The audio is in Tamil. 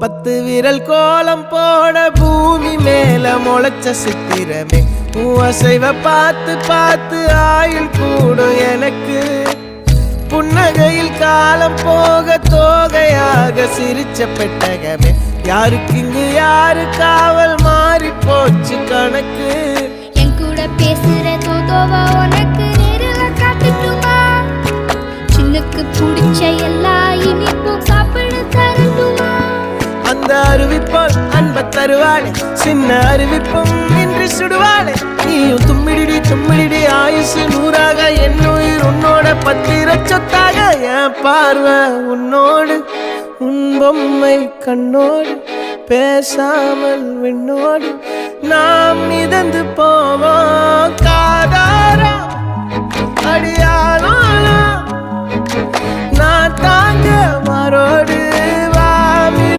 10 விரல் கோலம் போட பூமி மேல முளைச்ச சித்திரமே அசைவ பார்த்து பார்த்து ஆயுள் கூடும் எனக்கு புன்னகையில் காலம் போக தோகையாக சிரிச்ச பெட்டகமே யாருக்கு இங்கு யாரு காவல் மாறி போச்சு கணக்கு என் கூட பேசுற தோதோவா உனக்கு நேரில் காட்டுட்டுமா சின்னுக்கு பிடிச்ச எல்லா இனிப்பும் சாப்பிட தரட்டுமா அந்த அறிவிப்பால் அன்ப தருவாளே சின்ன அறிவிப்பும் இன்றி சுடுவாளே நீயும் தும்மிடி தும்மிடி ஆயுசு 100ஆக என் உயிர் உன்னோட 10 சொத்தாக என் பார்வை உன்னோடு உன் பொம்மை கண்ணோடு பேசாமல் விண்ணோடு நாம் மிதந்து போவோம் காதாரா அடியாளோ நான் தாங்க மாறோடு